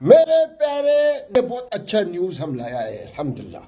मेरे प्यारे, ये बहुत अच्छा न्यूज़ हम लाया है अल्हम्दुलिल्लाह।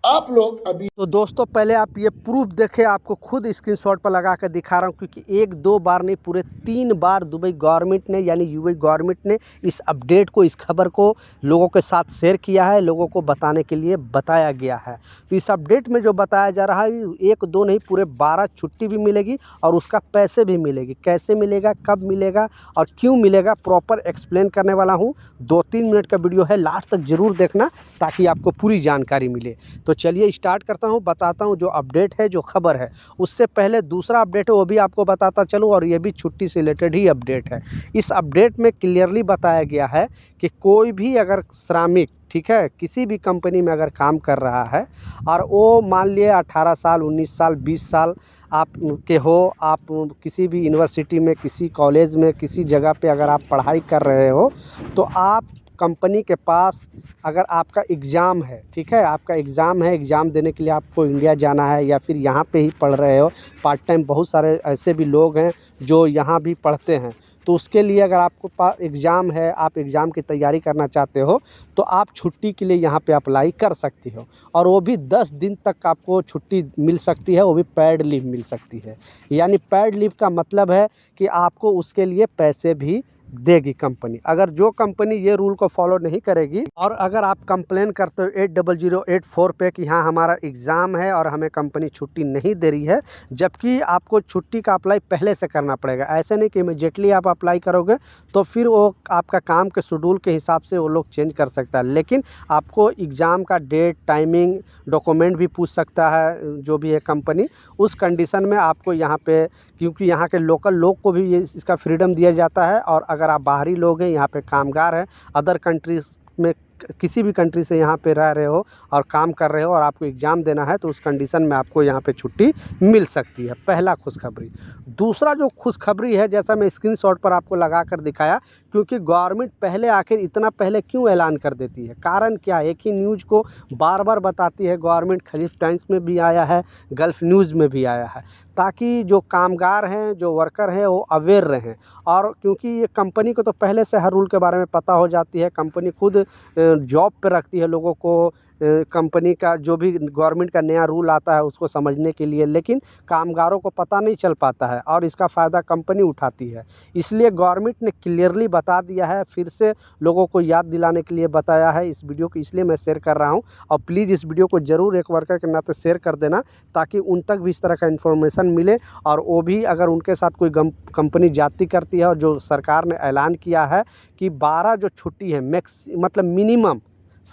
आप लोग अभी तो दोस्तों पहले आप ये प्रूफ देखें, आपको खुद स्क्रीनशॉट पर लगा कर दिखा रहा हूँ, क्योंकि एक दो बार नहीं पूरे 3 बार दुबई गवर्नमेंट ने यानी यूएई गवर्नमेंट ने इस अपडेट को, इस खबर को लोगों के साथ शेयर किया है, लोगों को बताने के लिए बताया गया है। तो इस अपडेट में जो बताया जा रहा है, एक दो नहीं पूरे 12 छुट्टी भी मिलेगी और उसका पैसे भी मिलेगी। कैसे मिलेगा, कब मिलेगा और क्यों मिलेगा, प्रॉपर एक्सप्लेन करने वाला हूँ। 2-3 मिनट का वीडियो है, लास्ट तक ज़रूर देखना ताकि आपको पूरी जानकारी मिले। तो चलिए स्टार्ट करता हूँ, बताता हूँ जो अपडेट है, जो खबर है। उससे पहले दूसरा अपडेट है वो भी आपको बताता चलूँ, और ये भी छुट्टी से रिलेटेड ही अपडेट है। इस अपडेट में क्लियरली बताया गया है कि कोई भी अगर श्रमिक, ठीक है, किसी भी कंपनी में अगर काम कर रहा है और वो मान लिए 18 साल, 19 साल, 20 साल आप के हो, आप किसी भी यूनिवर्सिटी में, किसी कॉलेज में, किसी जगह पे अगर आप पढ़ाई कर रहे हो, तो आप कंपनी के पास अगर आपका एग्ज़ाम है, ठीक है, आपका एग्ज़ाम है, एग्ज़ाम देने के लिए आपको इंडिया जाना है या फिर यहाँ पे ही पढ़ रहे हो पार्ट टाइम, बहुत सारे ऐसे भी लोग हैं जो यहाँ भी पढ़ते हैं। तो उसके लिए अगर आपको पास एग्ज़ाम है, आप एग्ज़ाम की तैयारी करना चाहते हो, तो आप छुट्टी के लिए यहाँ पे अप्लाई कर सकती हो, और वो भी 10 दिन तक आपको छुट्टी मिल सकती है, वो भी पेड लीव मिल सकती है। यानी पेड लीव का मतलब है कि आपको उसके लिए पैसे भी देगी कंपनी। अगर जो कंपनी ये रूल को फॉलो नहीं करेगी और अगर आप कंप्लेन करते हो 80084 पे कि हाँ हमारा एग्ज़ाम है और हमें कंपनी छुट्टी नहीं दे रही है, जबकि आपको छुट्टी का अप्लाई पहले से करना पड़ेगा। ऐसे नहीं कि इमीडिएटली आप अप्लाई करोगे तो फिर वो आपका काम के शेड्यूल के हिसाब से वो लोग चेंज कर सकता है। लेकिन आपको एग्ज़ाम का डेट, टाइमिंग, डॉक्यूमेंट भी पूछ सकता है जो भी है कंपनी। उस कंडीशन में आपको यहाँ पे, क्योंकि यहाँ के लोकल लोग को भी ये इसका फ्रीडम दिया जाता है, और अगर आप बाहरी लोग हैं, यहाँ पे कामगार हैं, अदर कंट्रीज़ में किसी भी कंट्री से यहाँ पे रह रहे हो और काम कर रहे हो और आपको एग्ज़ाम देना है, तो उस कंडीशन में आपको यहाँ पे छुट्टी मिल सकती है। पहला खुशखबरी। दूसरा जो खुशखबरी है, जैसा मैं स्क्रीनशॉट पर आपको लगा कर दिखाया, क्योंकि गवर्नमेंट पहले आखिर इतना पहले क्यों ऐलान कर देती है, कारण क्या है, एक ही न्यूज़ को बार बार बताती है गवर्नमेंट। खलीफ टाइम्स में भी आया है, गल्फ़ न्यूज़ में भी आया है, ताकि जो कामगार हैं, जो वर्कर हैं, वो अवेयर रहें। और क्योंकि ये कंपनी को तो पहले से हर रूल के बारे में पता हो जाती है, कंपनी खुद जॉब पे रखती है लोगों को, कंपनी का जो भी गवर्नमेंट का नया रूल आता है उसको समझने के लिए, लेकिन कामगारों को पता नहीं चल पाता है और इसका फ़ायदा कंपनी उठाती है। इसलिए गवर्नमेंट ने क्लियरली बता दिया है, फिर से लोगों को याद दिलाने के लिए बताया है। इस वीडियो को इसलिए मैं शेयर कर रहा हूँ, और प्लीज़ इस वीडियो को ज़रूर एक वर्कर के नाते शेयर कर देना, ताकि उन तक भी इस तरह का इन्फॉर्मेशन मिले, और वो भी अगर उनके साथ कोई कंपनी जाती करती है, और जो सरकार ने ऐलान किया है कि 12 जो छुट्टी है, मतलब मिनिमम,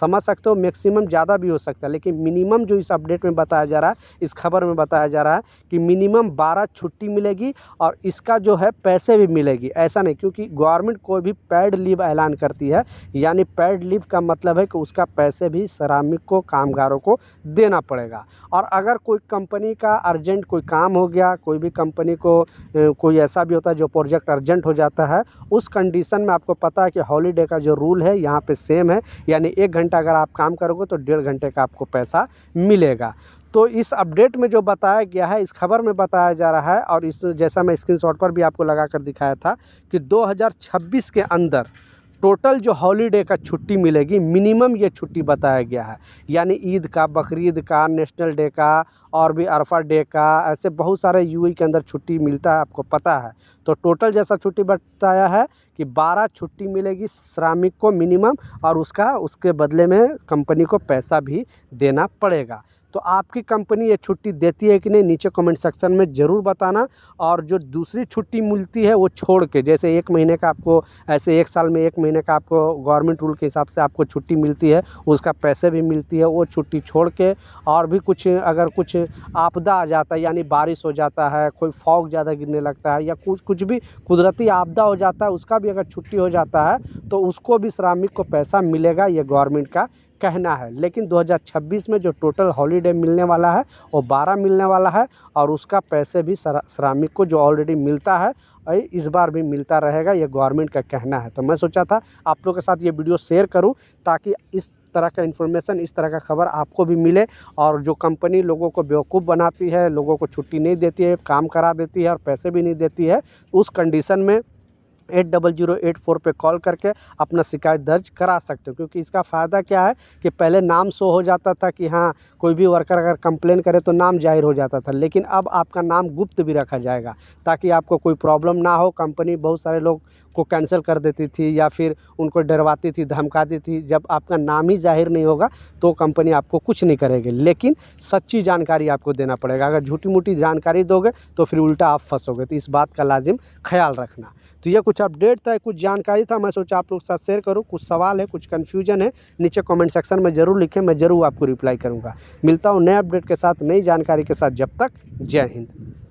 समझ सकते हो, मैक्सिमम ज़्यादा भी हो सकता है, लेकिन मिनिमम जो इस अपडेट में बताया जा रहा है, इस खबर में बताया जा रहा है कि मिनिमम 12 छुट्टी मिलेगी, और इसका जो है पैसे भी मिलेगी। ऐसा नहीं, क्योंकि गवर्नमेंट कोई भी पेड लीव ऐलान करती है, यानी पेड लीव का मतलब है कि उसका पैसे भी श्रमिक को, कामगारों को देना पड़ेगा। और अगर कोई कंपनी का अर्जेंट कोई काम हो गया, कोई भी कंपनी को कोई ऐसा भी होता है जो प्रोजेक्ट अर्जेंट हो जाता है, उस कंडीशन में आपको पता है कि हॉलीडे का जो रूल है यहाँ पे सेम है, यानी 1 घंटा अगर आप काम करोगे तो 1.5 घंटे का आपको पैसा मिलेगा। तो इस अपडेट में जो बताया गया है, इस खबर में बताया जा रहा है, और इस जैसा मैं स्क्रीनशॉट पर भी आपको लगा कर दिखाया था कि 2026 के अंदर टोटल जो हॉलीडे का छुट्टी मिलेगी, मिनिमम ये छुट्टी बताया गया है। यानी ईद का, बकरीद का, नेशनल डे का, और भी अरफा डे का, ऐसे बहुत सारे यूएई के अंदर छुट्टी मिलता है, आपको पता है। तो टोटल जैसा छुट्टी बताया है कि 12 छुट्टी मिलेगी श्रमिक को मिनिमम, और उसके बदले में कंपनी को पैसा भी देना पड़ेगा। तो आपकी कंपनी ये छुट्टी देती है कि नहीं, नीचे कमेंट सेक्शन में ज़रूर बताना। और जो दूसरी छुट्टी मिलती है वो छोड़ के, जैसे 1 महीने का आपको, ऐसे 1 साल में 1 महीने का आपको गवर्नमेंट रूल के हिसाब से आपको छुट्टी मिलती है, उसका पैसे भी मिलती है, वो छुट्टी छोड़ के, और भी कुछ अगर कुछ आपदा आ जाता है, यानी बारिश हो जाता है, कोई फॉग ज़्यादा गिरने लगता है, या कुछ भी कुदरती आपदा हो जाता है, उसका भी अगर छुट्टी हो जाता है तो उसको भी श्रमिक को पैसा मिलेगा, ये गवर्नमेंट का कहना है। लेकिन 2026 में जो टोटल हॉलीडे मिलने वाला है वो 12 मिलने वाला है, और उसका पैसे भी श्रमिक को जो ऑलरेडी मिलता है इस बार भी मिलता रहेगा, ये गवर्नमेंट का कहना है। तो मैं सोचा था आप लोगों के साथ ये वीडियो शेयर करूं, ताकि इस तरह का इन्फॉर्मेशन, इस तरह का खबर आपको भी मिले। और जो कंपनी लोगों को बेवकूफ़ बनाती है, लोगों को छुट्टी नहीं देती है, काम करा देती है और पैसे भी नहीं देती है, उस कंडीशन में 8084 पे कॉल करके अपना शिकायत दर्ज करा सकते हो। क्योंकि इसका फ़ायदा क्या है कि पहले नाम शो हो जाता था कि हाँ, कोई भी वर्कर अगर कंप्लेन करे तो नाम जाहिर हो जाता था, लेकिन अब आपका नाम गुप्त भी रखा जाएगा ताकि आपको कोई प्रॉब्लम ना हो। कंपनी बहुत सारे लोग को कैंसिल कर देती थी या फिर उनको डरवाती थी, धमकाती थी। जब आपका नाम ही जाहिर नहीं होगा तो कंपनी आपको कुछ नहीं करेगी, लेकिन सच्ची जानकारी आपको देना पड़ेगा। अगर झूठी मूठी जानकारी दोगे तो फिर उल्टा आप फंसोगे, तो इस बात का लाजिम ख्याल रखना। तो ये कुछ अपडेट था, कुछ जानकारी था, मैं सोचा आप लोग के साथ शेयर करूँ। कुछ सवाल है, कुछ कन्फ्यूजन है, नीचे कमेंट सेक्शन में ज़रूर लिखें, मैं ज़रूर आपको रिप्लाई करूँगा। मिलता हूँ नए अपडेट के साथ, नई जानकारी के साथ। जब तक जय हिंद।